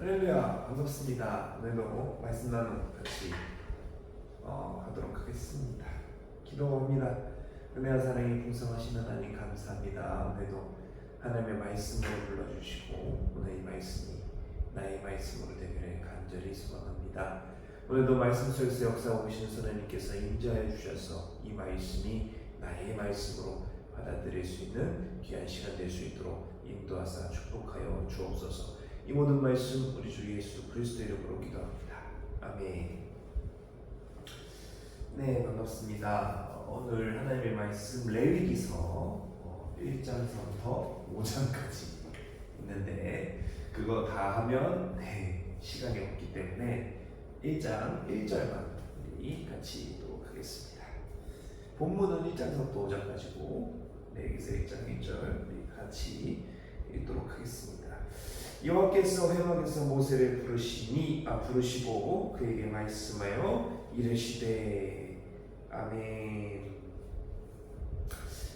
할렐루야, 반갑습니다. 오늘도 말씀 나눔 같이 하도록 하겠습니다. 기도합니다. 은혜와 사랑이 풍성하신 하나님 감사합니다. 오늘도 하나님의 말씀으로 불러주시고 오늘 이 말씀이 나의 말씀으로 되기를 간절히 소망합니다. 오늘도 말씀 속에서 역사하고 계신 하나님께서 임재하여 주셔서 이 말씀이 나의 말씀으로 받아들일 수 있는 귀한 시간 될 수 있도록 인도하사 축복하여 주옵소서. 이 모든 말씀 우리 주 예수 그리스도의 이름으로 기도합니다. 아멘. 네, 반갑습니다. 오늘 하나님의 말씀 레위기서 1장서부터 5장까지 있는데 그거 다 하면 시간이 없기 때문에 1장 1절만 우리 같이 읽도록 하겠습니다. 본문은 1장서부터 5장까지고 레위기서 1장 1절 우리 같이 읽도록 하겠습니다. 여호와께서 회막에서 모세를 부르시고 그에게 말씀하여 이르시되 아멘.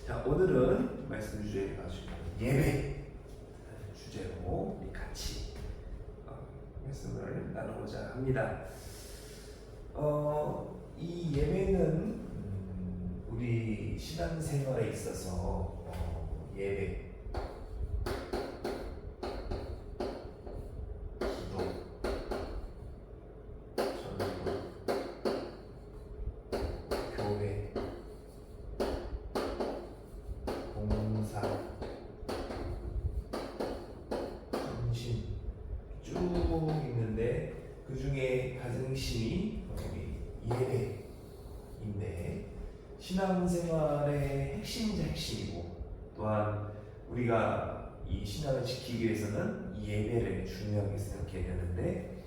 자, 오늘은 말씀 주제를 가지고 예배 주제로 우리 같이 말씀을 나누고자 합니다. 이 예배는 우리 신앙생활에 있어서 예배, 있는데 그 중에 가장 핵심이 예배인데 신앙생활의 핵심이자 핵심이고 또한 우리가 이 신앙을 지키기 위해서는 이 예배를 중요하게 생각해야 되는데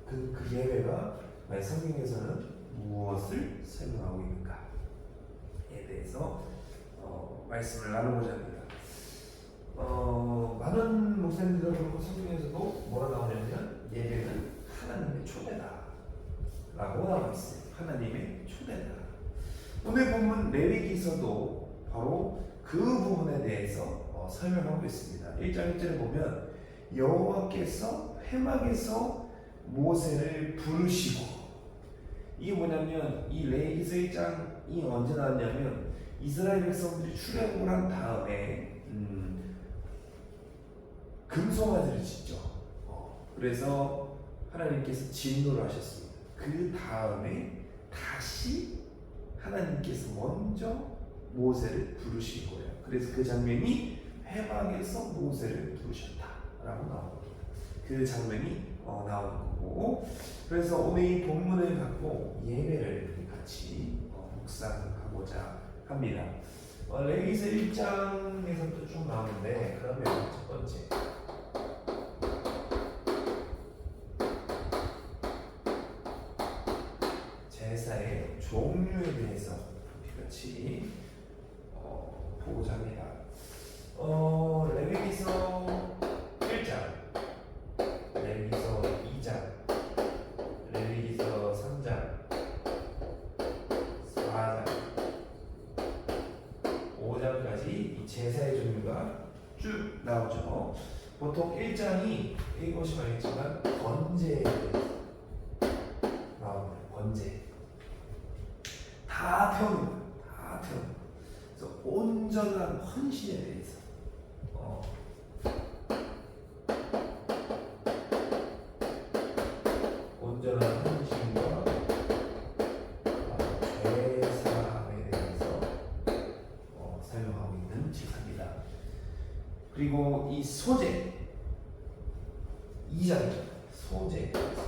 그 예배가 성경에서는 무엇을 설명하고 있는가에 대해서 말씀을 나누고자 합니다. 많은 목사님들 그렇고 성경에서도 뭐라 나오냐면 예배는 하나님의 초대다 라고 나와 있어요. 하나님의 초대다. 오늘 본문 레위기서도 바로 그 부분에 대해서 설명하고 있습니다. 1장 1절에 보면 여호와께서 회막에서 모세를 부르시고, 이게 뭐냐면 이 레위기서 1장이 언제 나왔냐면 이스라엘 백성들이 출애굽을 한 다음에 금송아지를 짓죠. 그래서 하나님께서 진노를 하셨습니다. 그 다음에 다시 하나님께서 먼저 모세를 부르신 거예요. 그래서 그 장면이 회막에서 모세를 부르셨다라고 나옵니다. 그 장면이 나오는 거고, 그래서 오늘 이 본문을 갖고 예배를 같이 묵상하고자 합니다. 레위기서 1장에서도 좀 나오는데 그러면 첫 번째 제사의 종류에 대해서 같이 보고자 합니다. 레위기서 1장, 레위기서 2장, 레위기서 3장, 4장, 5장까지 이 제사의 종류가 쭉 나오죠. 보통 1장이 읽어보시면 알겠지만 번제에 대해서 나옵니다. 번제. 다 태우는 거예요. 다 태우는 거예요. 그래서 온전한 헌신에 대해서 온전한 헌신과 제사에 대해서 설명하고 있는 제사입니다. 그리고 이 소제 2장이죠. 소제에 대해서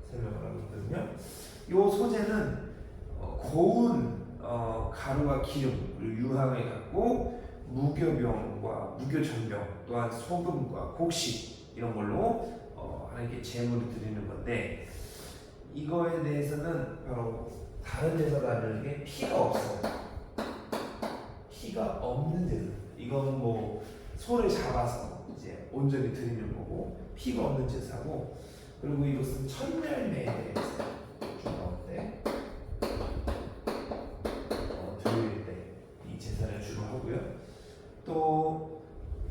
설명을 하고 있거든요. 이 소제는 고운 가루와 기름 그리고 유황을 갖고 무교병과 무교전병 또한 소금과 곡식 이런 걸로 하나님께 제물을 드리는 건데, 이거에 대해서는 바로 다른 제사와 다르게 피가 없어요. 피가 없는 제사. 이건 뭐 소를 잡아서 이제 온전히 드리는 거고, 피가 없는 제사고, 그리고 이것은 천열매에 대해서 주로 때 드릴 때 이 제사를 주로 하고요. 또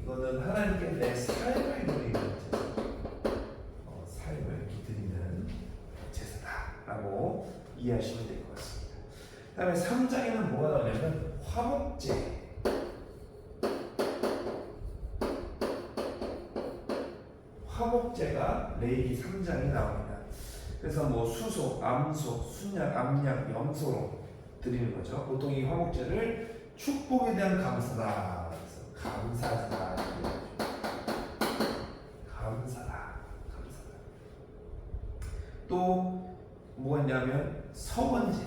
이거는 하나님께 내 삶을 드리는 제사, 삶을 드리는 제사다라고 이해하시면 될 것 같습니다. 다음에 3장에는 뭐가 나오냐면 화목제. 화목제가 레위기 3장에 나옵니다. 그래서 뭐 수소, 암소, 순양, 암양, 염소로 드리는 거죠. 보통 이 화목제를 축복에 대한 감사다. 그래서 감사다. 감사다. 또 뭐가 있냐면 서원제.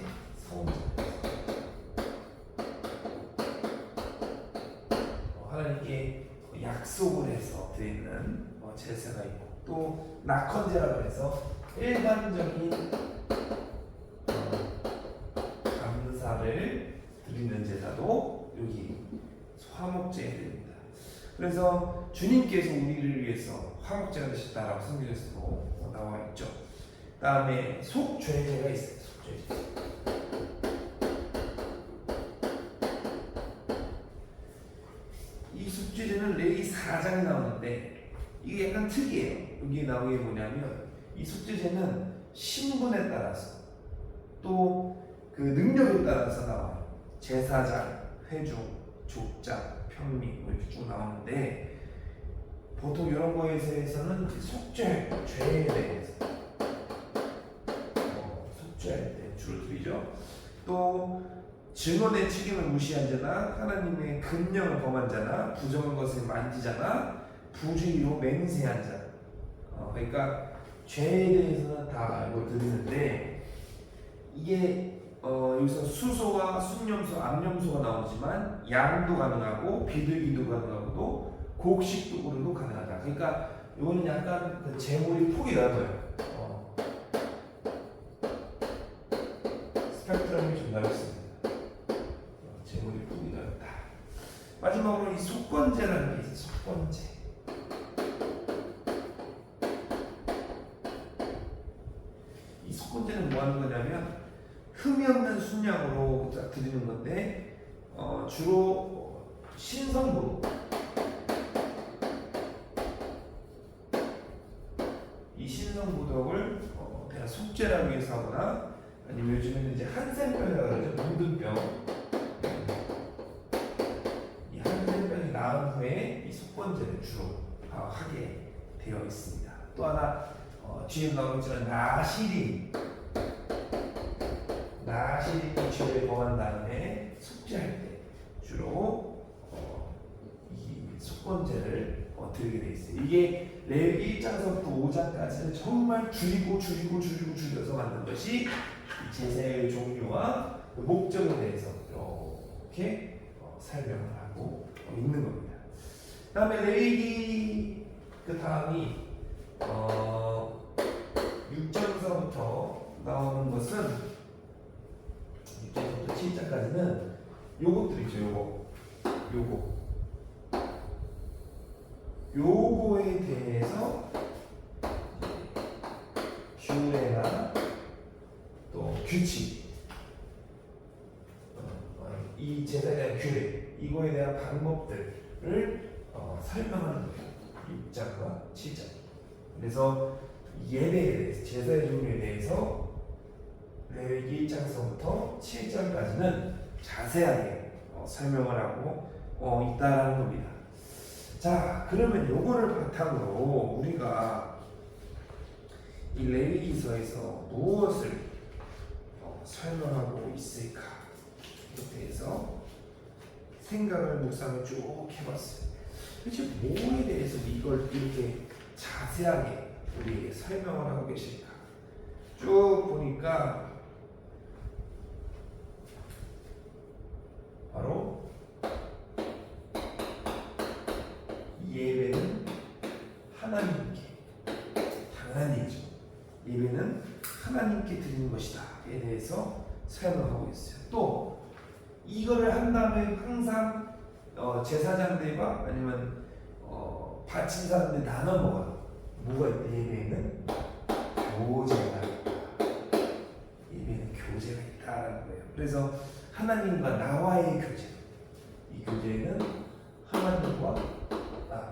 하나님께 약속을 해서 드리는 제사가 있고, 또 낙헌제라고 해서 일반적인 감사를 드리는 제사도 여기 화목제에 드립니다. 그래서 주님께서 우리를 위해서 화목제가 되셨다라고 성경에서도 나와 있죠. 다음에 속죄제가 있어요. 속죄제. 이 속죄제는 레위기 4장에 나오는데 이게 약간 특이해요. 여기 나오는 게 뭐냐면 이 속죄제는 신분에 따라서 또 그 능력에 따라서 나와요. 제사장, 회중, 족장, 평민 뭐 이렇게 쭉 나오는데, 보통 이런 거에 대해서는 속죄, 죄에 대해서 속죄할 때 주로 드리죠. 또 증언의 책임을 무시한 자나 하나님의 금령을 범한 자나 부정한 것을 만진 자나 부주의로 맹세한 자, 그러니까 죄에 대해서는 다 알고 드리는데, 이게 여기서 수소와 순염소, 암염소가 나오지만 양도 가능하고 비둘기도 가능하고 또 곡식도 가능하다. 그러니까 이거는 약간 그 제물이 폭이 넓어요. 스펙트럼이 좀 넓습니다. 제물이 폭이 넓다. 마지막으로 이 속건제라는 게 있어요. 속건제. 이 속건제는 뭐 하는 거냐면 흠이 없는 순양으로 드리는 건데, 주로 신성부, 이 신성부덕을 그냥 속죄라고 해서 하거나, 아니면 요즘에는 이제 한센병이라고 그러죠. 문둥병. 이 한센병이 나은 후에 이 속건제를 주로 하게 되어 있습니다. 또 하나 뒤에 나오겠지만 나시린 이 죄를 범한 다음에 속죄할 때 주로 이 속건제를 드리게 돼 있어요. 이게 레위기 1장서부터 5장까지는 정말 줄여서 만든 것이 제사의 종류와 그 목적에 대해서 이렇게 설명을 하고 있는 겁니다. 다음에 레위기 그 다음이 6장서부터 나오는 것은 6장부터 7장까지는 요것들이죠. 요거에 대해서 규례나 또 규칙, 이 제사에 대한 규례, 이거에 대한 방법들을 설명하는 거예요. 6장과 7장. 그래서 예배에 대해서, 제사의 종류에 대해서 레위기 1장서부터 7장까지는 자세하게 설명을 하고 있다라는 겁니다. 자, 그러면 요거를 바탕으로 우리가 이 레위기서에서 무엇을 설명하고 있을까, 이에 대해서 생각을 묵상을 쭉 해봤어요. 도대체 뭐에 대해서 이걸 이렇게 자세하게 우리에게 설명을 하고 계실까? 쭉 보니까 바로 예배는 하나님께, 당연한 얘기죠. 예배는 하나님께 드리는 것이다에 대해서 설명하고 있어요. 또 이거를 한 다음에 항상 제사장들과 아니면 바친 사람들 나눠 먹어요. 뭐가 있다? 예배에는 교제가 있다. 예배는 교제가 있다라는 거예요. 그래서 하나님과 나와의 교제, 이 교제는 하나님과 나,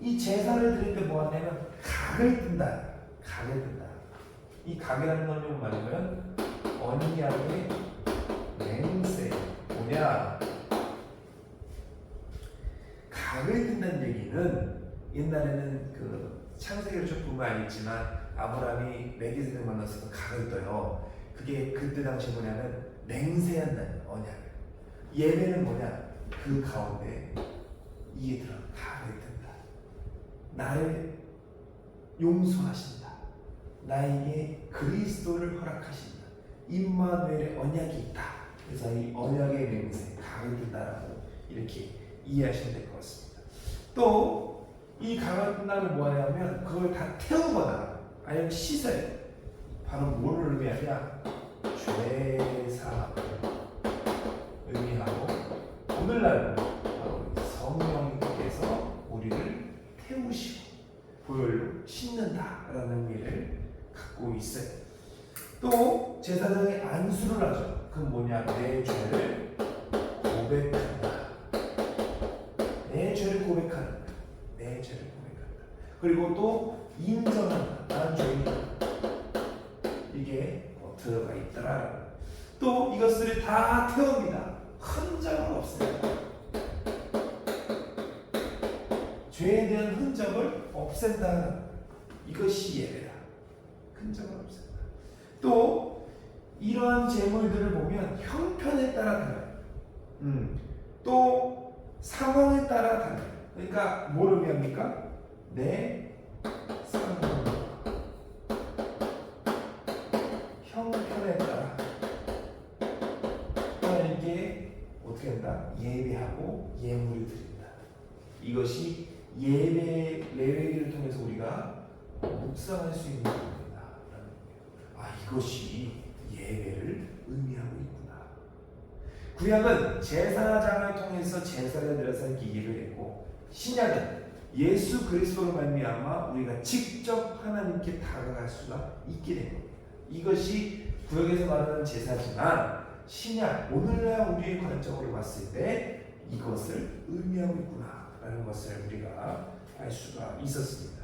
이 제사를 드릴 때 뭐 하냐면 각을 뜬다. 각을 뜬다. 이 각이라는 건 뭐냐면 언약의 맹세. 뭐냐? 각을 뜬다는 얘기는 옛날에는 그 창세기를 좀 보면 알겠지만 아브라함이 멜기세덱을 만났을 때 각을 떠요. 그게 그때 당시 뭐냐면 맹세한다는 언약. 예배는 뭐냐? 그 가운데 이게 들어 각을 뜬다. 나를 용서하신다. 나에게 그리스도를 허락하신다. 임마누엘의 언약이 있다. 그래서 이 언약의 맹세, 각을 뜬다라고 이렇게 이해하시면 될 것 같습니다. 또 이 각을 뜬다는 뭐 하냐면 그걸 다 태우거나 아니면 씻어요. 바로 뭐를 의미하냐? 죄사 의미하고 오늘날 바로 성령님께서 우리를 태우시고 보혈로 씻는다라는 의미를 갖고 있어요. 또 제사장이 안수를 하죠. 그건 뭐냐? 내 죄를 고백한다. 내 죄를 고백한다. 내 죄를 고백한다. 그리고 또 인정한다. 나는 죄인이다. 이게 들어가 있더라. 또 이것을 다 태웁니다. 흔적을 없앱니다. 죄에 대한 흔적을 없앤다. 이것이 예배다. 흔적을 없앤다. 또 이러한 제물들을 보면 형편에 따라 달라요. 또 상황에 따라 달라요. 그러니까 뭘 의미합니까? 내 상황, 형편에 따라 이게 어떻게 한다? 예배하고 예물을 드린다. 이것이 예배 레위기를 통해서 우리가 묵상할 수 있는 겁니다. 이것이 예배를 의미하고 있구나. 구약은 제사장을 통해서 제사를 드려서 이렇게 예배했고, 신약은 예수 그리스도로 말미암아 우리가 직접 하나님께 다가갈 수가 있게 된 겁니다. 이것이 구약에서 말하는 제사지만 신약 오늘날 우리의 관점으로 봤을 때 이것을 의미하고 있구나라는 것을 우리가 알 수가 있었습니다.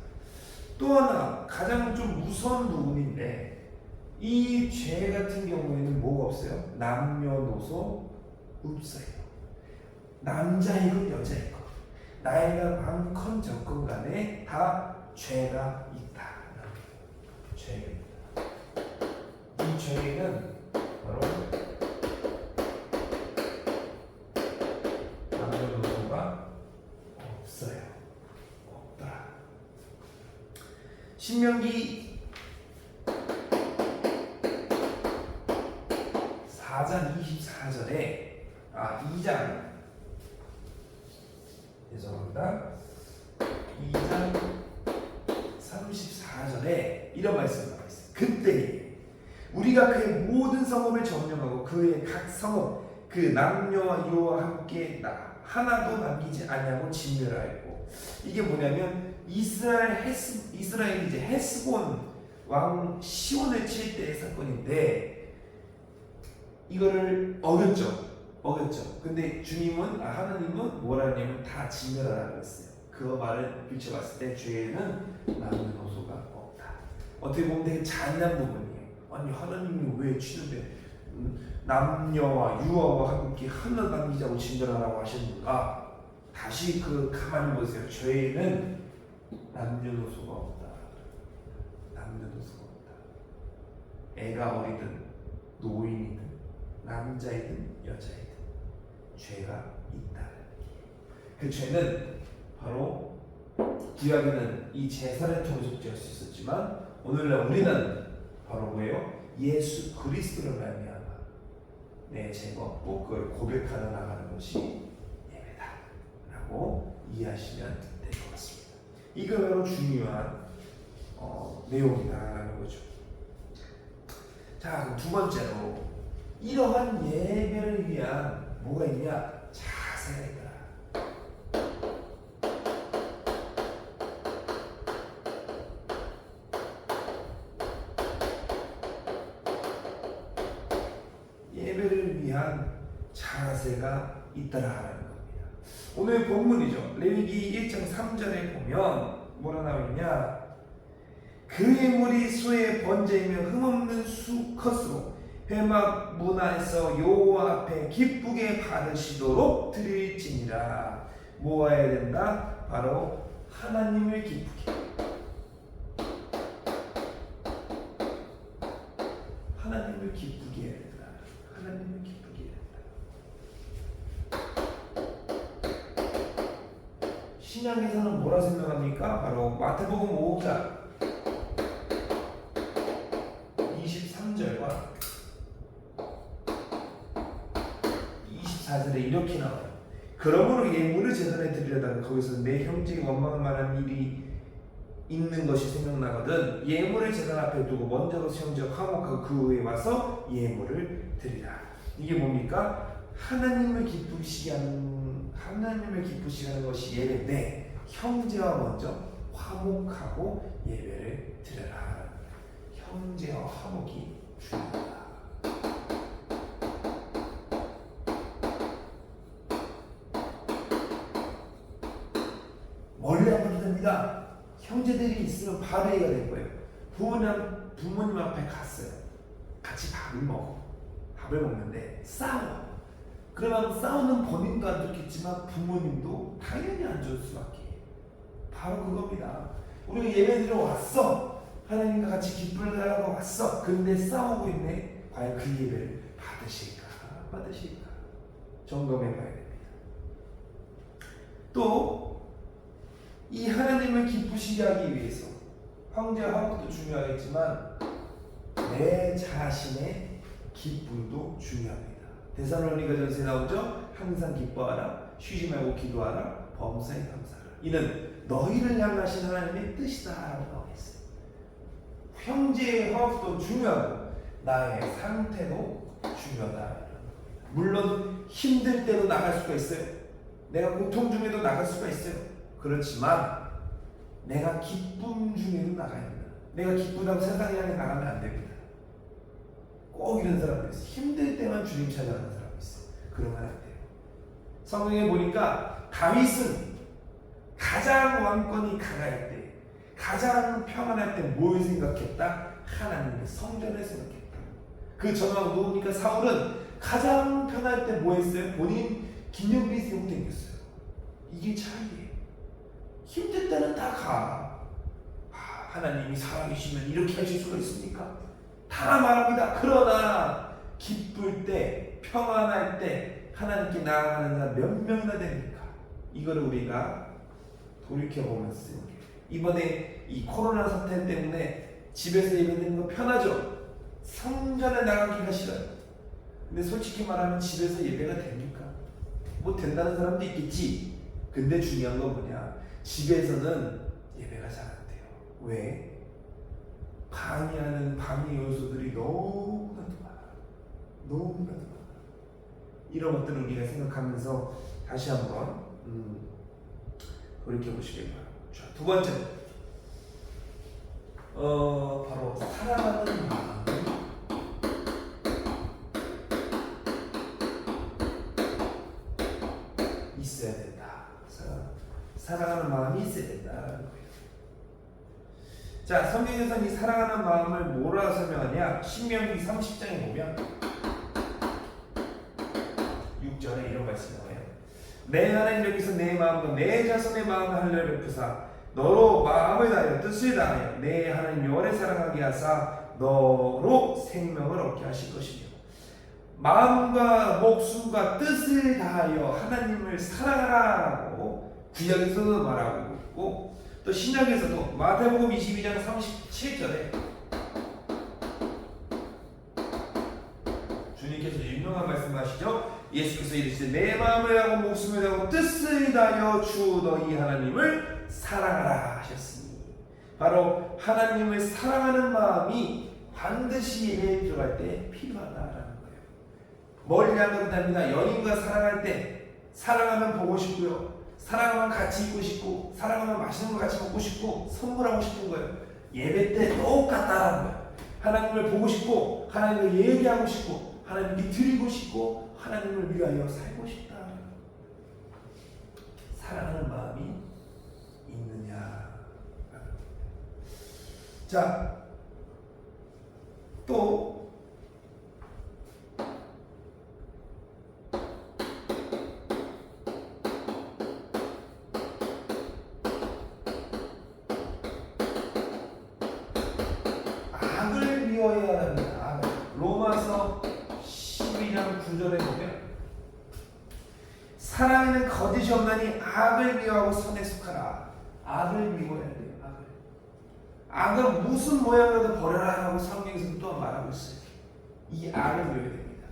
또 하나 가장 좀 무서운 부분인데 이 죄 같은 경우에는 뭐가 없어요? 남녀노소 없어요. 남자이건 여자이건 나이가 많건 적건 간에 다 죄가 있다. 죄가 있다. 이 죄는 바로 남녀노소가 없어요. 없더라. 신명기 4장 24절에 2장 죄송합니다. 2장 34절에 이런 말씀이 나와 있어요. 그때 우리가 그의 모든 성읍을 점령하고 그의 각 성읍 그 남녀와 여호와 함께 하나도 남기지 아니하고 진멸하였고, 이게 뭐냐면 이스라엘이 이제 헤스본 왕 시온을 칠 때의 사건인데 이거를 어겼죠. 근데 주님은 하나님은 뭐라 하냐면 다 진멸하라고 했어요. 그 말을 비춰봤을 때 죄에는 남녀노소가 없다. 어떻게 보면 되게 잔인한 부분이에요. 아니 하나님이 왜 치는데 남녀와 유아와 함께 하나 남기자고 진멸하라고 하셨는가? 다시 가만히 보세요. 죄에는 남녀노소가 없다. 남녀노소가 없다. 애가 어리든 노인이든 남자이든 여자이든 죄가 있다. 그 죄는 바로 구약에는 이 제사를 통해서 속죄할 수 있었지만 오늘날 우리는 바로 뭐예요? 예수 그리스도를 말미암아 내 죄가 없고 그걸 고백하러 나가는 것이 예배다라고 이해하시면 될 것 같습니다. 이거 바로 중요한 내용이다라는 거죠. 자, 그럼 두 번째로 이러한 예배를 위한 뭐가 있냐? 자세가 있더라. 예배를 위한 자세가 있더라라는 겁니다. 오늘 본문이죠. 레위기 1장 3절에 보면 뭐라 나오느냐? 그 예물이 소의 번제이며 흠없는 수컷으로 회막 문 안에서 여호와 앞에 기쁘게 받으시도록 드릴지니라. 모아야 된다. 바로 하나님을 기쁘게. 하나님을 기쁘게 해야 된다. 하나님을 기쁘게 해야 된다. 신약에서는 뭐라 설명합니까? 바로 마태복음 5장 23절과 24절에 이렇게 나와요. 그러므로 예물을 제단에 드리려다가 거기서 내 형제에게 원망할 만한 일이 있는 것이 생각나거든 예물을 제단 앞에 두고 먼저로서 형제가 화목하고 그 후에 와서 예물을 드리라. 이게 뭡니까? 하나님을 기쁘시게 하는 것이 예배인데 형제와 먼저 화목하고 예배를 드려라. 형제와 화목이 중요하다. 멀리 안 가도 됩니다. 형제들이 있으면 바로 얘기가 될 거예요. 부모님 앞에 갔어요. 같이 밥을 먹는데 싸워. 그러면 싸우는 본인도 안 좋겠지만 부모님도 당연히 안 좋을 수밖에. 바로 그겁니다. 우리가 예배드리러 왔어. 하나님과 같이 기쁨을 하러 왔어. 근데 싸우고 있네. 과연 그 예배를 받으실까? 점검해 봐야 됩니다. 또 이 하나님을 기쁘시게 하기 위해서 형제와 화목도 중요하겠지만 내 자신의 기쁨도 중요합니다. 데살로니가전서에 나오죠. 항상 기뻐하라, 쉬지 말고 기도하라, 범사에 감사하라. 이는 너희를 향하신 하나님의 뜻이다라고 나와 있어요. 형제의 화목도 중요하고 나의 상태도 중요하다. 물론 힘들 때도 나갈 수가 있어요. 내가 고통 중에도 나갈 수가 있어요. 그렇지만 내가 기쁨 중에도 나가야 됩니다. 내가 기쁘다고 세상에 향해 나가면 안 됩니다. 꼭 이런 사람들이 있어요. 힘들 때만 주님 찾아가는 사람이 있어요. 그러면 안 돼요. 성경에 보니까 다윗은 가장 왕권이 강할 때, 가장 평안할 때 뭘 생각했다? 하나님의 성전을 생각했다. 그 전왕 누굽니까? 사울은 가장 편할 때 뭐 했어요? 본인 기념비 세우고 댕겼어요. 이게 차이예요. 힘들 때는 다 가. 하나님이 살아계시면 이렇게 하실 수가 있습니까? 다 말합니다. 그러나 기쁠 때, 평안할 때 하나님께 나아가는 사람 몇 명이나 됩니까? 이거를 우리가 돌이켜보면서 이번에 이 코로나 사태 때문에 집에서 예배드리는 거 편하죠? 성전에 나가기가 싫어요. 근데 솔직히 말하면 집에서 예배가 됩니까? 뭐 된다는 사람도 있겠지. 근데 중요한 건 뭐냐? 집에서는 예배가 잘 안 돼요. 왜? 방해하는 방해 요소들이 너무나도 많아. 이런 것들을 우리가 생각하면서 다시 한번 돌이켜보시길 바랍니다. 자, 두 번째, 바로 사랑하는 마음이 있어야 된다. 사랑하는 마음이 있어야 된다는 거예요. 자, 성경에서는 이 사랑하는 마음을 뭐라 설명하냐? 신명기 30장에 보면 6절에 이런 말씀이 나와요. 내 하나님 여기서 내 마음과 내 자손의 마음을 하려 베푸사 너로 마음을 다하여 뜻을 다하여 내 하나님 여호와를 사랑하게 하사 너로 생명을 얻게 하실 것이며 마음과 목숨과 뜻을 다하여 하나님을 사랑하라라고 구약에서도 말하고 있고 또 신약에서도 마태복음 22장 37절에 주님께서 유명한 말씀하시죠. 예수께서 이르시되 내 마음을 다하고 목숨을 다하고 뜻을 다하여 주 너희 하나님을 사랑하라 하셨으니 바로 하나님을 사랑하는 마음이 반드시 예배에 들어갈 때 필요하다라는 거예요. 멀리 안 가도 됩니다. 연인과 사랑할 때 사랑하면 보고 싶고요. 사랑하면 같이 있고 싶고 사랑하면 맛있는 거 같이 먹고 싶고 선물하고 싶은 거예요. 예배 때 똑같다라는 거예요. 하나님을 보고 싶고 하나님을 얘기하고 싶고 하나님께 드리고 싶고 하나님을 위하여 살고 싶다. 사랑하는 마음이 있느냐. 자, 또 악을 미워해야 합니다. 로마서 12장 9절에 보면 사랑에는 거짓이 없나니 악을 미워하고 선에 속하라. 악을 미워해야 돼요. 악을 무슨 모양이라도 버려라 하고 성경에서 또 말하고 있어요. 이 악을 미워해야 됩니다.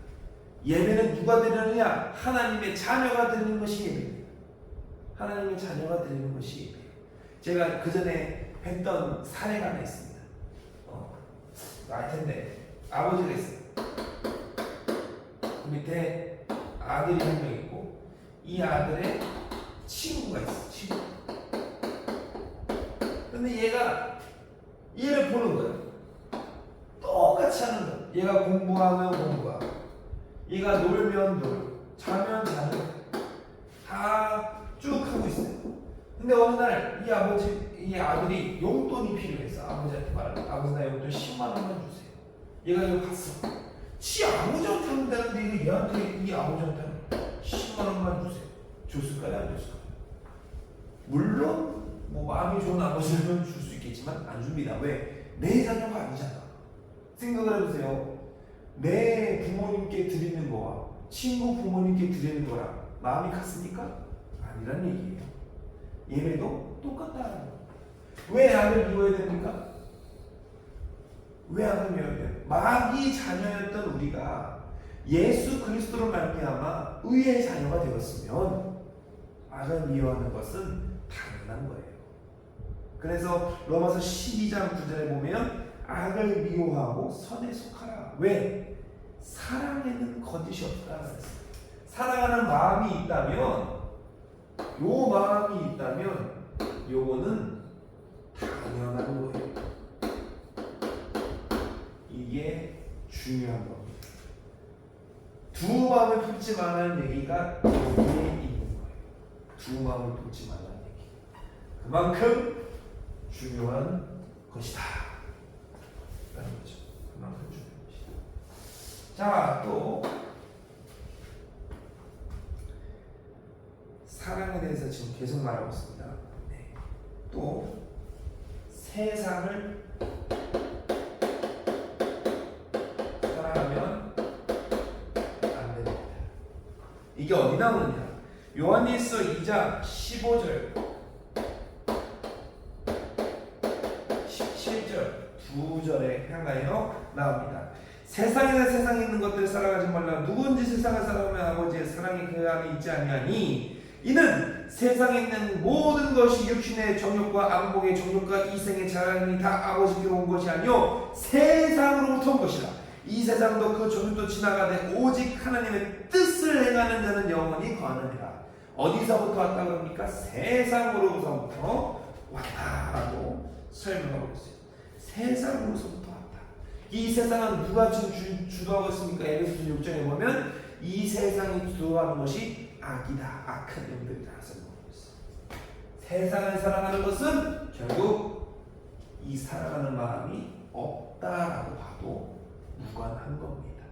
예배는 누가 드리느냐? 하나님의 자녀가 드리는 것이 예배입니다. 하나님의 자녀가 드리는 것이 예배예요. 제가 그 전에 했던 사례가 하나 있습니다. 알 텐데 아버지가 있어요. 그 밑에 아들이 한 명 있고 이 아들의 친구가 있어. 친구. 근데 얘가 얘를 보는 거예요. 똑같이 하는 거예요. 얘가 공부하면 공부하고, 얘가 놀면 놀고, 자면 자는 다 쭉 하고 있어요. 근데 어느 날 이 아들이 용돈이 필요해서 아버지한테 말하는 아버지 나 용돈 10만 원만 주세요. 얘가 이거 갔어. 지 아버지한테 한다는데 이거 얘한테 이 아버지한테 10만 원만 주세요. 줬을까요? 안 줬을까요? 물론 뭐 마음이 좋은 아버지는 줄 수 있겠지만 안 줍니다. 왜? 내 자녀가 아니잖아. 생각을 해보세요. 내 부모님께 드리는 거와 친구 부모님께 드리는 거랑 마음이 같습니까? 아니란 얘기예요. 예배도 똑같다는 거예요. 왜 악을 미워해야 됩니까? 왜 악을 미워해야 돼요? 마귀 자녀였던 우리가 예수 그리스도로 말미암아 의의 자녀가 되었으면 악을 미워하는 것은 당연한 거예요. 그래서 로마서 12장 9절에 보면 악을 미워하고 선에 속하라. 왜? 사랑에는 거짓이 없다. 사랑하는 마음이 있다면, 요 마음이 있다면 요거는 당연한 거예요. 이게 중요한 겁니다. 두 마음을 품지 말라는 얘기가 여기에 있는 거예요. 두 마음을 품지 말라는 얘기. 그만큼 중요한 것이다. 라는 거죠. 그만큼 중요한 것이다. 자, 또 사랑에 대해서 지금 계속 말하고 있습니다. 네. 또 세상을 사랑하면 안 됩니다. 이게 어디 나오느냐? 요한일서 2장 15절 17절 두 절에 향하여 나옵니다. 세상에 있는 것들을 사랑하지 말라. 누구든지 세상을 사랑하면 아버지의 사랑이 그 안에 있지 아니하니 이는 세상에 있는 모든 것이 육신의 정욕과 안목의 정욕과 이생의 자랑이 다 아버지께로 온 것이 아니요 세상으로부터 온 것이라. 이 세상도 그 정욕도 지나가되 오직 하나님의 뜻을 행하는 자는 영원히 거하느니라. 어디서부터 왔다 그럽니까? 세상으로부터 왔다라고 설명하고 있어요. 세상으로부터 왔다. 이 세상은 누가 지금 주도하고 있습니까? 에베소서 6장에 보면 이 세상이 주도하는 것이 악이다. 악한 영들이다. 설명하고 있어요. 세상을 사랑하는 것은 결국 이 사랑하는 마음이 없다라고 봐도 무관한 겁니다.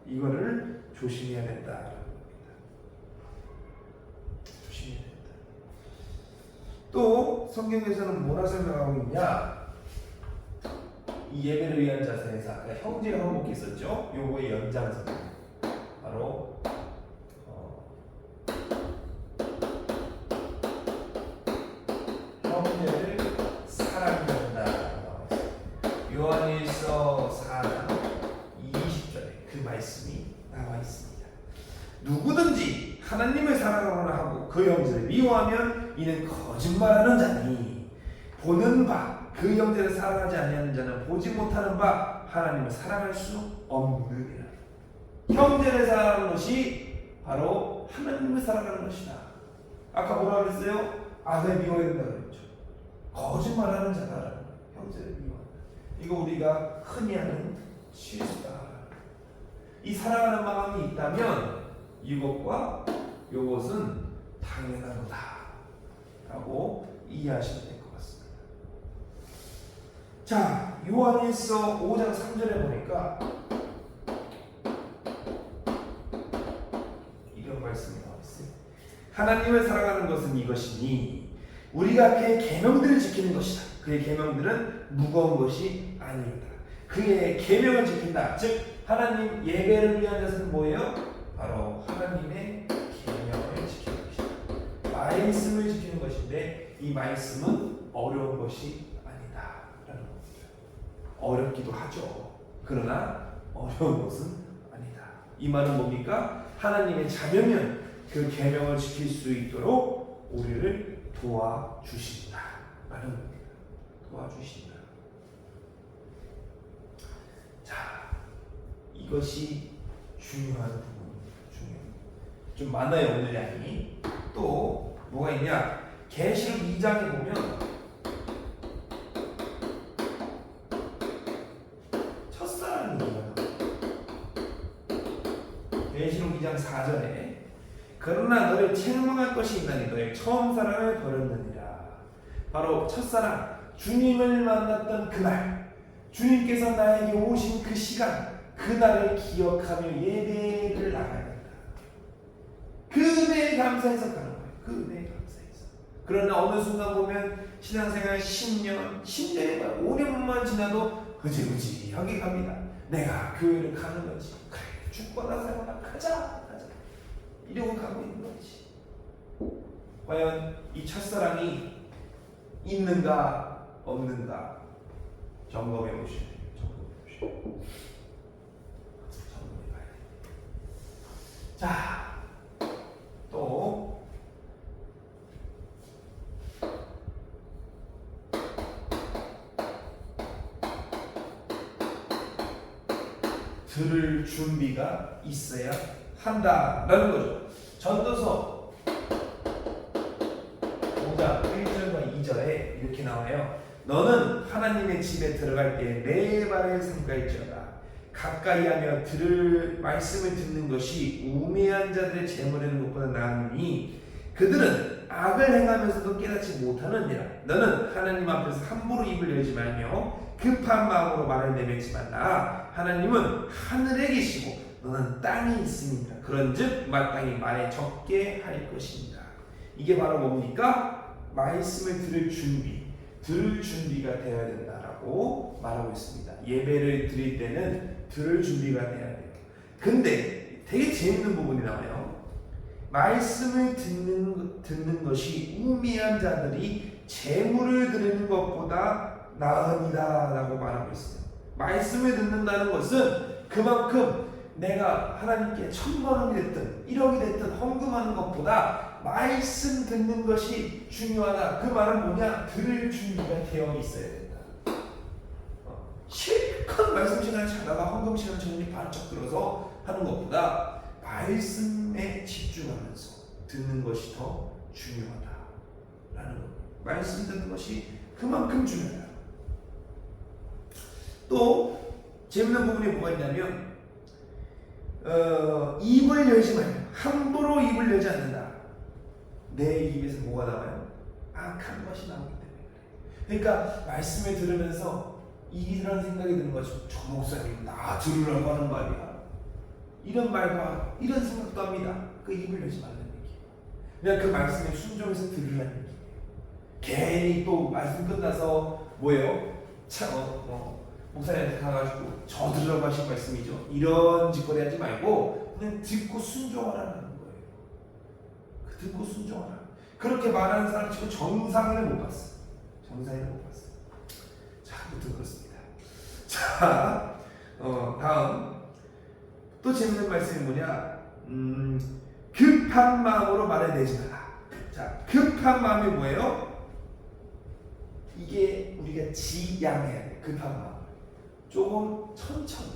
이거를 조심해야 된다라는 겁니다. 조심해야 된다. 또 성경에서는 뭐라 설명하고 있냐? 이 예배를 위한 자세에서 아까 형제가 한목이 있었죠? 요거의 연장선 바로 형제를 사랑한다. 요한일서 4장 20절에 그 말씀이 나와 있습니다. 누구든지 하나님을 사랑하거나 하고 그 형제를 미워하면 이는 거짓말하는 자니 보는 바 그 형제를 사랑하지 아니하는 자는 보지 못하는 바 하나님을 사랑할 수 없느니라. 형제를 사랑하는 것이 바로 하나님을 사랑하는 것이다. 아까 뭐라 그랬어요? 악을 미워해야 된다 그랬죠. 거짓말하는 자다라는 형제를 미워한다. 이거 우리가 흔히 하는 실수다. 이 사랑하는 마음이 있다면 이것과 이것은 당연하다 라고 이해하시면 될 것 같습니다. 자, 요한일서 5장 3절에 보니까 이런 말씀이 나와 있어요. 하나님을 사랑하는 것은 이것이니 우리가 그의 계명들을 지키는 것이다. 그의 계명들은 무거운 것이 아니오다. 그의 계명을 지킨다. 즉 하나님 예배를 위한 것은 뭐예요? 바로 하나님의 계명을 지키는 것이다. 말씀을 지키는 것인데 이 말씀은 어려운 것이 아니다 라는 겁니다. 어렵기도 하죠. 그러나 어려운 것은 아니다. 이 말은 뭡니까? 하나님의 자녀면 그 계명을 지킬 수 있도록 우리를 도와주신다 라는 겁니다. 도와주신다. 자, 이것이 중요한 부분이에요. 좀 많아요 오늘 양이. 또 뭐가 있냐? 계시록 2장에 보면 첫사랑이 나와요. 계시록 2장 4절에 그러나 너를 책망할 것이 있나니 너의 처음 사랑을 버렸느니라. 바로 첫사랑, 주님을 만났던 그날, 주님께서 나에게 오신 그 시간, 그날을 기억하며 예배를 나가야 된다. 그 은혜에 감사해서 가는 거예요. 그 은혜에 감사해서. 그러나 어느 순간 보면 신앙생활 10년, 10년에 5년만 지나도 흐지부지하게 갑니다. 내가 교회를 가는 거지. 그래, 죽거나 살거나 가자. 이러고 가고 있는 거지. 과연 이 첫사랑이 있는가 없는가 점검해 보셔야 돼요. 점검해 봐야 돼요. 자, 또 들을 준비가 있어야 한다라는 거죠. 전도서 5장 1절과 2절에 이렇게 나와요. 너는 하나님의 집에 들어갈 때 내 발을 삼갈지어다. 가까이하며 들을 말씀을 듣는 것이 우매한 자들의 재물에는 것보다 나으니 그들은 악을 행하면서도 깨닫지 못하느니라. 너는 하나님 앞에서 함부로 입을 열지 말며 급한 마음으로 말을 내뱉지 말라. 하나님은 하늘에 계시고 너는 땅에 있습니다. 그런즉 마땅히 말에 적게 할 것입니다. 이게 바로 뭡니까? 말씀을 들을 준비가 되어야 된다라고 말하고 있습니다. 예배를 드릴 때는 들을 준비가 되어야 돼요. 근데 되게 재밌는 부분이 나와요. 말씀을 듣는 것이 우매한 자들이 재물을 드리는 것보다 나으니라 라고 말하고 있어요. 말씀을 듣는다는 것은 그만큼 내가 하나님께 1000만 원이 됐든 1억이 됐든 헌금하는 것보다 말씀 듣는 것이 중요하다. 그 말은 뭐냐? 들을 준비가 되어 있어야 된다. 실컷 말씀 시간을 자다가 헌금 시간 전에 반짝 들어서 하는 것보다 말씀에 집중하면서 듣는 것이 더 중요하다라는 겁니다. 말씀 듣는 것이 그만큼 중요하다. 또 재밌는 부분이 뭐가 있냐면 입을 열지 말고 함부로 입을 열지 않는다. 내 입에서 뭐가 나와요? 악한 것이 나오기 때문에. 그러니까 말씀을 들으면서 이런 생각이 드는 거죠. 저 목사님 나 들으라고 하는 말이야. 이런 말과 이런 생각도 합니다. 그 입을 열지 말라는 얘기예요. 그냥 그 말씀에 순종해서 들으라는 얘기예요. 괜히 또 말씀 끝나서 뭐예요? 목사님한테 가가지고 저 들으라고 하신 말씀이죠. 이런 짓거리 하지 말고 그냥 듣고 순종하라는 거예요. 듣고 순종하라. 그렇게 말하는 사람 지금 정상인을 못 봤어요. 정상인을 못 봤어요. 자, 아무튼 그렇습니다. 자, 다음 또 재밌는 말씀이 뭐냐? 급한 마음으로 말을 내지 마라. 자, 급한 마음이 뭐예요? 이게 우리가 지양해야 돼. 급한 마음. 조금 천천히.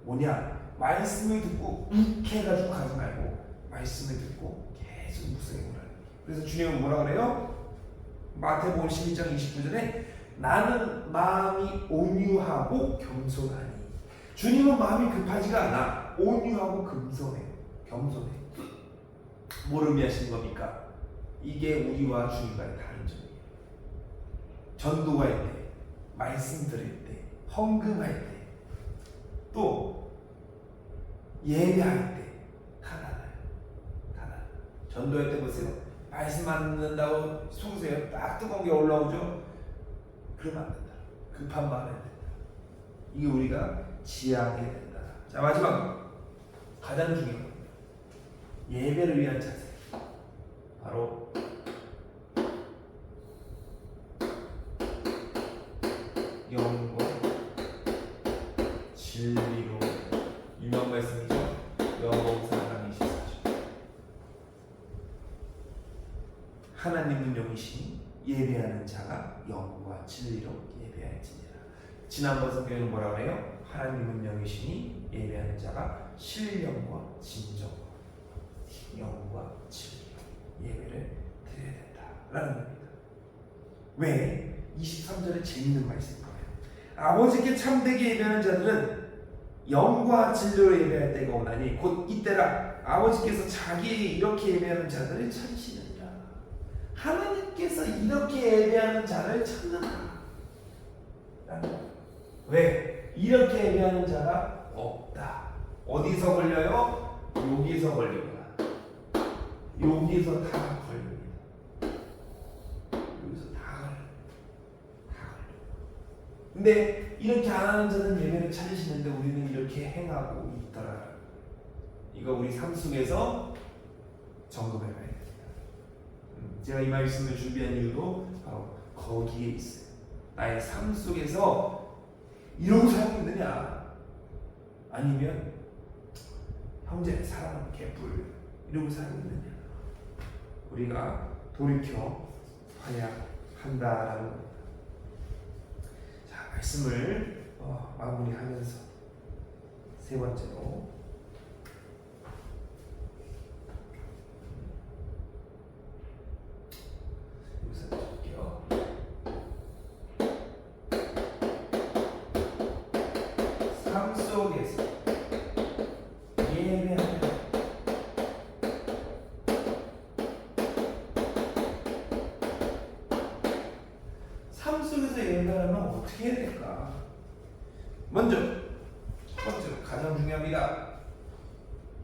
뭐냐? 말씀을 듣고 욱해가지고 가지 말고 말씀을 듣고 계속 묵상해 보라는 거예요. 그래서 주님은 뭐라 그래요? 마태복음 12장 29절에 나는 마음이 온유하고 겸손하니. 주님은 마음이 급하지가 않아. 온유하고 겸손해. 뭘 의미하시는 겁니까? 이게 우리와 주님과의 다른 점이에요. 전도할 때, 말씀 들을 때, 헌금할 때, 또 예배할 때 다 달라요. 다 달라요. 전도할 때 보세요. 말씀 안 듣는다고 속으세요. 딱 뜨거운 게 올라오죠. 그러면 안 된다. 급한 마음에 된다. 이게 우리가 지향해야 된다. 자, 마지막 가장 중요한 겁니다. 예배를 위한 자세. 바로 영과 진리로, 유명한 말씀이죠. 요한복음 4장 24절. 하나님은 영이시니 예배하는 자가 영과 진리로 예배할지니라. 지난번 성경에는 뭐라고 해요? 하나님은 영이시니 예배하는 자가 신령과 진정과 영과 진리로 예배를 드려야 된다라는 겁니다. 왜? 23절에 재밌는 말씀인 거예요. 아버지께 참되게 예배하는 자들은 영과 진리로 예배할 때가 오나니 곧 이때라. 아버지께서 자기에게 이렇게 예배하는 자들을 찾으시느니라. 하나님께서 이렇게 예배하는 자를 찾는다. 왜? 이렇게 예배하는 자가 없다. 어디서 걸려요? 여기서 걸립니다. 여기서 다 걸립니다. 여기서 다 걸려요. 다 걸려요. 근데 이렇게 안 하는 자는 예배를 찾으시는데 우리는 이렇게 행하고 있더라. 이거 우리 삶 속에서 점검해 봐야 됩니다. 제가 이 말씀을 준비한 이유도 바로 거기에 있어요. 나의 삶 속에서 이러고 살고 있느냐, 아니면 형제 사랑하는 개뿔 이러고 살고 있느냐, 우리가 돌이켜 봐야 한다라는 겁니다. 자, 말씀을 마무리하면서 세 번째로 여기서 볼게요. 삶 속에서 예배하는 삶 속에서 예배하면 어떻게 해야 될까? 먼저 첫 번째로 가장 중요합니다.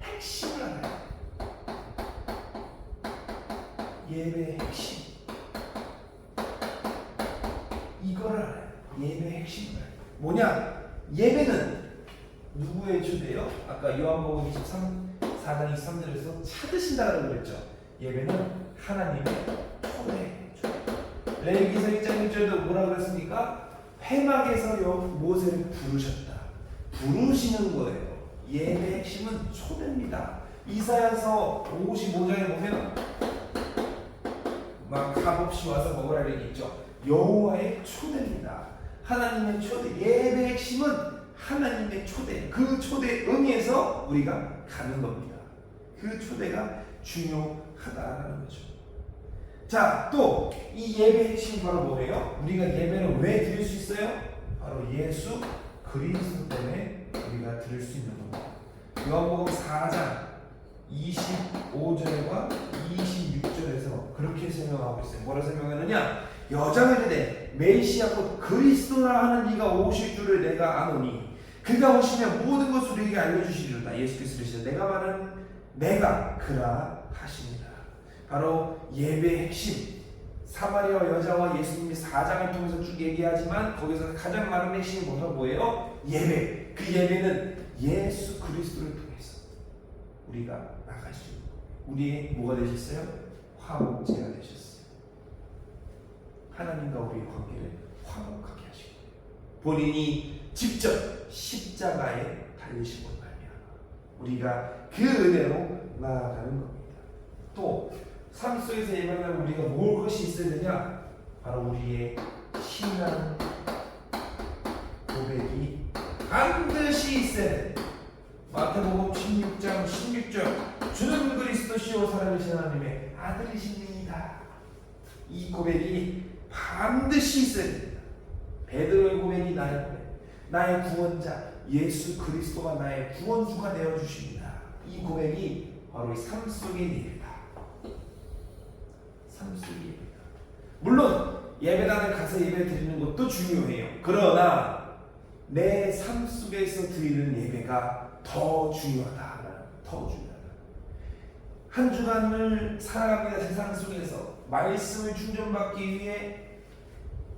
핵심을 알아야 예배의 핵심, 이거를 알아요. 예배의 핵심을 알아요. 뭐냐? 예배는 누구의 주제요? 아까 요한복음 4장 23절에서 찾으신다고 그랬죠. 예배는 하나님의 초대. 레위기서 1장 1절도 뭐라고 그랬습니까? 회막에서 모세를 부르셨다. 부르시는 거예요. 예배의 핵심은 초대입니다. 이사야서 55장에 보면 막 값없이 와서 먹으라 얘기했죠. 여호와의 초대입니다. 하나님의 초대. 예배의 핵심은 하나님의 초대. 그 초대에 응해서 우리가 가는 겁니다. 그 초대가 중요하다라는 거죠. 자, 또 이 예배의 핵심이 바로 뭐예요? 우리가 예배를 왜 드릴 수 있어요? 바로 예수 그리스도 때문에 우리가 드릴 수 있는 겁니다. 요한복음 4장 25절과 26절에서 그렇게 설명하고 있어요. 뭐라 설명하느냐? 여자가 이르되 메시아 곧 그리스도라 하는 이가 오실 줄을 내가 아노니 그가 오시면 모든 것을 우리에게 알려주시리로다. 예수께서 이르시되 내가 말하는 내가 그라 하십니다. 바로 예배의 핵심, 사마리아 여자와 예수님이 4장을 통해서 쭉 얘기하지만 거기서 가장 많은 핵심이 뭐예요? 예배. 그 예배는 예수 그리스도를 통해서 우리가 나갈 수 있는 거예요. 우리의 뭐가 되셨어요? 화목제가 되셨어요. 하나님과 우리의 관계를 화목하게 하시고 본인이 직접 십자가에 달리시고 말미암아 우리가 그 은혜로 나아가는 겁니다. 또 삶 속에서 예배하면 우리가 무엇이 있어야 되냐? 바로 우리의 신앙 고백이 반드시 있어야 돼. 마태복음 16장 16절 주는 그리스도시요 살아계신 하나님의 아들이십니다. 이 고백이 반드시 있어야 됩니다. 베드로의 고백이 나의 고백, 나의 구원자 예수 그리스도가 나의 구원주가 되어 주십니다. 이 고백이 바로 이 삶 속의 예배다. 삶 속의 예배다. 물론 예배당에 가서 예배 드리는 것도 중요해요. 그러나 내 삶 속에서 드리는 예배가 더 중요하다. 더 중요하다. 한 주간을 살아갑니다. 세상 속에서 말씀을 충전받기 위해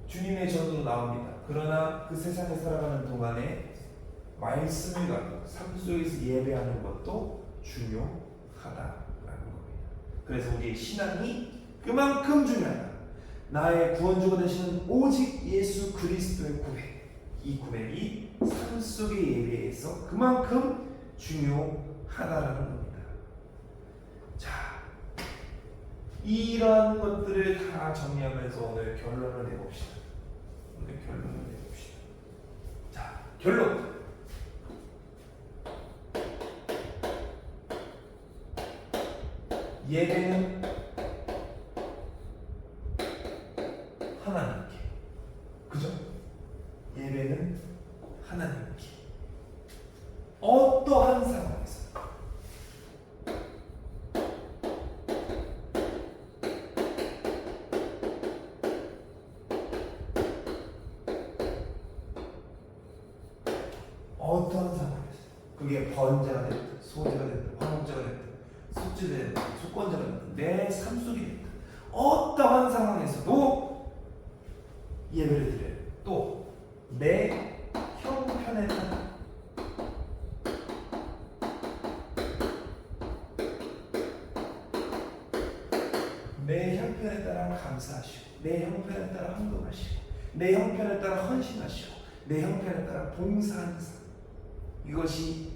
주님의 전으로 나옵니다. 그러나 그 세상에 살아가는 동안에 말씀을 갖고 삶 속에서 예배하는 것도 중요하다라는 겁니다. 그래서 우리의 신앙이 그만큼 중요하다. 나의 구원주가 되시는 오직 예수 그리스도의 고백, 이 고백이 삶 속의 예배에서 그만큼 중요하다라는 겁니다. 자, 이러한 것들을 다 정리하면서 오늘 결론을 내봅시다. 자, 결론. 예배는 하나님께. 그죠? 예배는 하나님께. 어떠한 상황에서 그게 번제가 됐든 소제가 됐든 화목제가 됐든 속죄가 됐든 속건제가 됐든 내 삶 속에 됐든 어떠한 상황에서도 예배를 드려요. 또 내 형편에 따라 내 형편에 따라 감사하시고 내 형편에 따라 헌금하시고 내 형편에 따라 헌신하시고 내 형편에 따라 봉사하는 삶, 이것이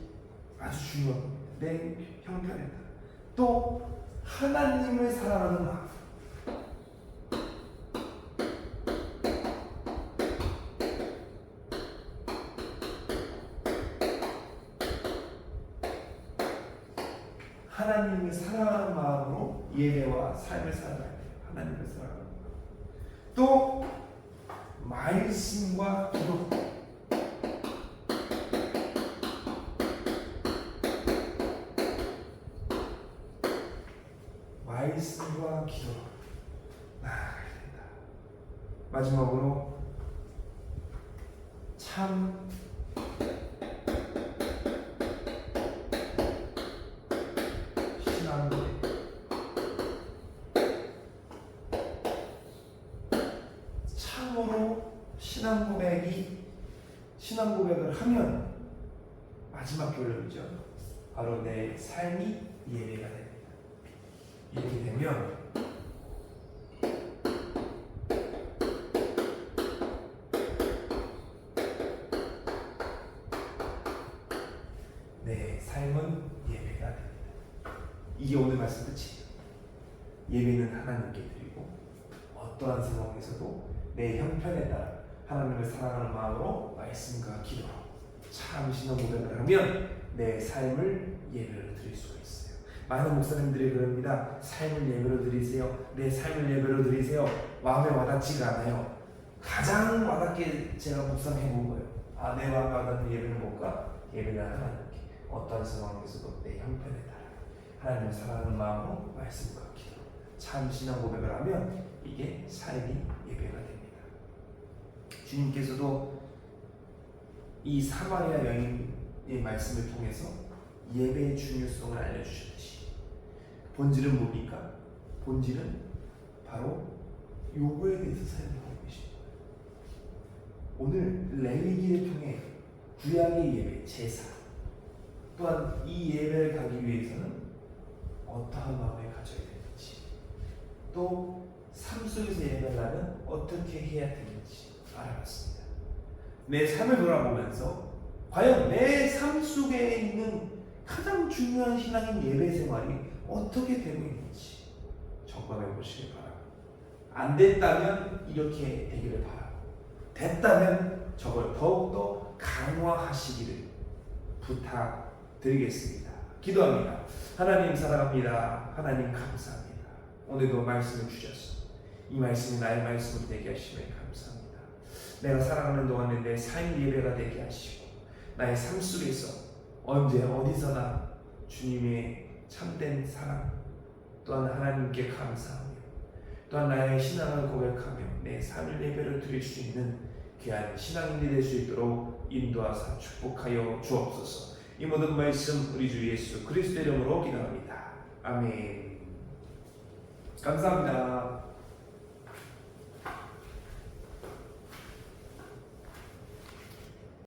아주 중요합니다. 내 형편에 따라 또 하나님을 사랑하는 마음, 하나님을 사랑하는 마음으로 예배와 삶을 살아가야 돼요. 하나님을 사랑하는 마음. 또 말씀과 기도. 말씀과 기도로 나아가야 된다. 마지막으로 참 참으로 신앙 고백을 하면 마지막 결론이죠. 바로 내 삶이 예배가 됩니다. 이렇게 되면 내 삶은 예배가 됩니다. 이게 오늘 말씀 끝이에요. 예배는 하나님께 드리고 어떠한 상황에서도 내 형편에 따라 하나님을 사랑하는 마음으로 말씀과 기도로 참 신앙 고백을 하면 내 삶을 예배로 드릴 수가 있어요. 많은 목사님들이 그럽니다. 삶을 예배로 드리세요. 내 삶을 예배로 드리세요. 마음에 와닿지가 않아요. 가장 와닿게 제가 묵상해 본 거예요. 내 마음에 와닿는 예배는 뭘까? 예배는 하나님께 어떠한 상황에서도 내 형편에 따라 하나님을 사랑하는 마음으로 말씀과 기도로 참 신앙 고백을 하면 이게 삶이 예배가 됩니다. 주님께서도 이 사마리아 여인의 말씀을 통해서 예배의 중요성을 알려주셨듯이 본질은 뭡니까? 본질은 바로 요거에 대해서 설명하고 계십니다. 오늘 레위기를 통해 구약의 예배, 제사 또한 이 예배를 가기 위해서는 어떠한 마음을 가져야 되는지 또 삶 속에서 예배를 하면 어떻게 해야 되는지 알아봤습니다. 내 삶을 돌아보면서 과연 내 삶 속에 있는 가장 중요한 신앙인 예배 생활이 어떻게 되고 있는지 점검해 보시길 바랍니다. 안 됐다면 이렇게 되기를 바라고 됐다면 저걸 더욱더 강화하시기를 부탁드리겠습니다. 기도합니다. 하나님 사랑합니다. 하나님 감사합니다. 오늘도 말씀을 주셨습니다. 이 말씀이 나의 말씀으로 되게 하시면 감사합니다. 내가 살아가는 동안에 내 삶이 예배가 되게 하시고 나의 삶 속에서 언제 어디서나 주님의 참된 사랑 또한 하나님께 감사하며 또한 나의 신앙을 고백하며 내 삶을 예배를 드릴 수 있는 귀한 신앙인이 될 수 있도록 인도하사 축복하여 주옵소서. 이 모든 말씀 우리 주 예수 그리스도 이름으로 기도합니다. 아멘. 감사합니다.